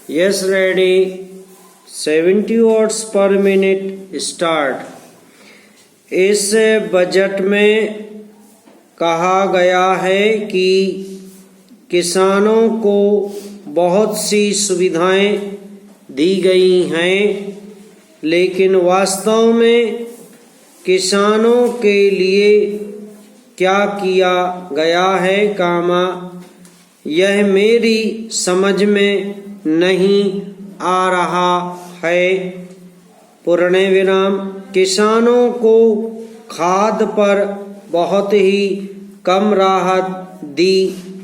Yes, ready. 70 watts per minute. Start. इस budget में कहा गया है कि किसानों को बहुत सी सुविधाएं दी गई हैं, लेकिन वास्तव में किसानों के लिए क्या किया गया है, यह मेरी समझ में नहीं आ रहा है। पूर्ण विराम। किसानों को खाद पर बहुत ही कम राहत दी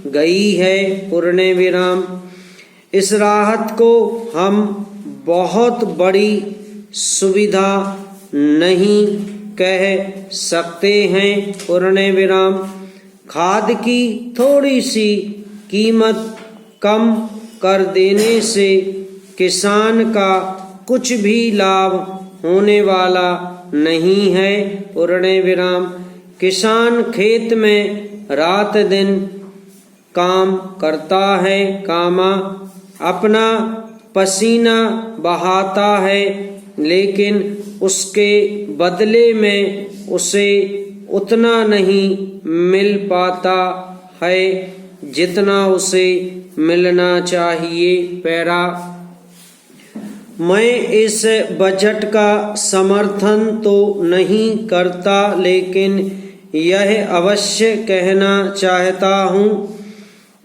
गई है। पूर्ण विराम। इस राहत को हम बहुत बड़ी सुविधा नहीं कह सकते हैं। पूर्ण विराम। खाद की थोड़ी सी कीमत कम कर देने से किसान का कुछ भी लाभ होने वाला नहीं है। पूर्ण विराम। किसान खेत में रात दिन काम करता है, अपना पसीना बहाता है, लेकिन उसके बदले में उसे उतना नहीं मिल पाता है जितना उसे मिलना चाहिए। पैरा। मैं इस बजट का समर्थन तो नहीं करता, लेकिन यह अवश्य कहना चाहता हूँ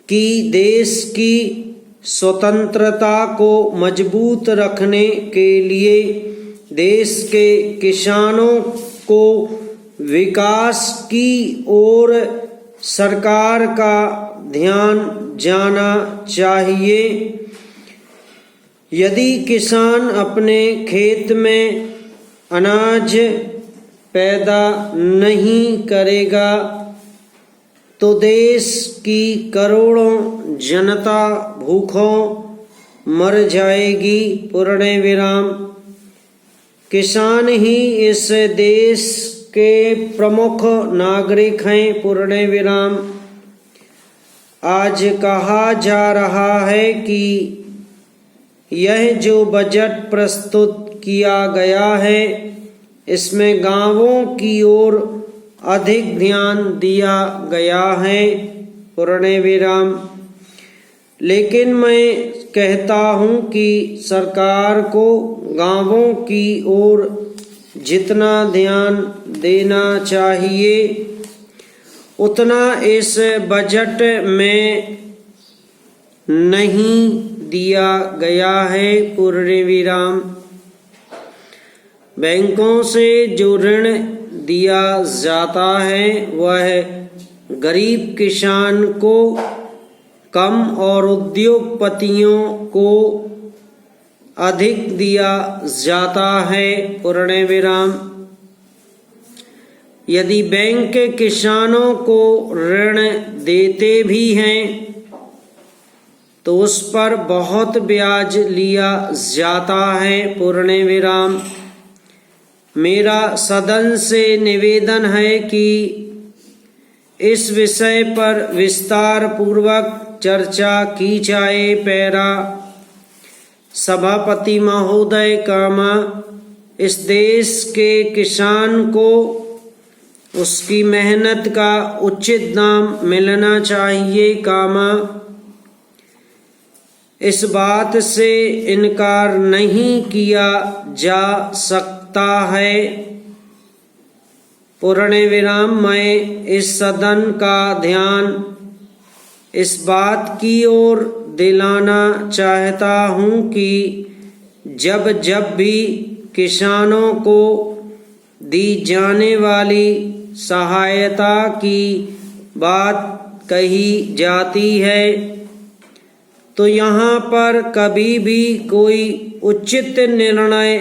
कि देश की स्वतंत्रता को मजबूत रखने के लिए देश के किसानों को विकास की ओर सरकार का ध्यान जाना चाहिए। यदि किसान अपने खेत में अनाज पैदा नहीं करेगा तो देश की करोड़ों जनता भूखों मर जाएगी। पूर्ण विराम। किसान ही इस देश के प्रमुख नागरिक हैं। पूर्ण विराम। आज कहा जा रहा है कि यह जो बजट प्रस्तुत किया गया है, इसमें गांवों की ओर अधिक ध्यान दिया गया है। पूर्ण विराम। लेकिन मैं कहता हूं कि सरकार को गांवों की ओर जितना ध्यान देना चाहिए उतना इस बजट में नहीं दिया गया है। पूर्ण विराम। बैंकों से जो ऋण दिया जाता है वह गरीब किसान को कम और उद्योगपतियों को अधिक दिया जाता है। पूर्ण विराम। यदि बैंक किसानों को ऋण देते भी हैं तो उस पर बहुत ब्याज लिया जाता है। पूर्ण विराम। मेरा सदन से निवेदन है कि इस विषय पर विस्तार पूर्वक चर्चा की जाए। पैरा। सभापति महोदय, इस देश के किसान को उसकी मेहनत का उचित दाम मिलना चाहिए, इस बात से इनकार नहीं किया जा सकता है। पूर्ण विराम। मैं इस सदन का ध्यान इस बात की ओर दिलाना चाहता हूँ कि जब भी किसानों को दी जाने वाली सहायता की बात कही जाती है तो यहाँ पर कभी भी कोई उचित निर्णय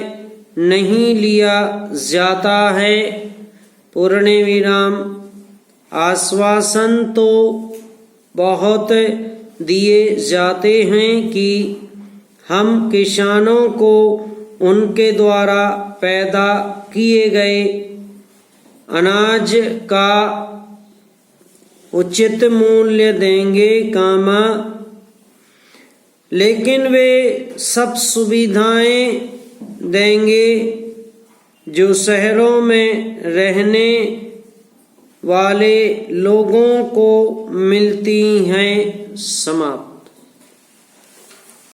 नहीं लिया जाता है। पूर्ण विराम। आश्वासन तो बहुत दिए जाते हैं कि हम किसानों को उनके द्वारा पैदा किए गए अनाज का उचित मूल्य देंगे, लेकिन वे सब सुविधाएं देंगे जो शहरों में रहने वाले लोगों को मिलती हैं। समाप्त।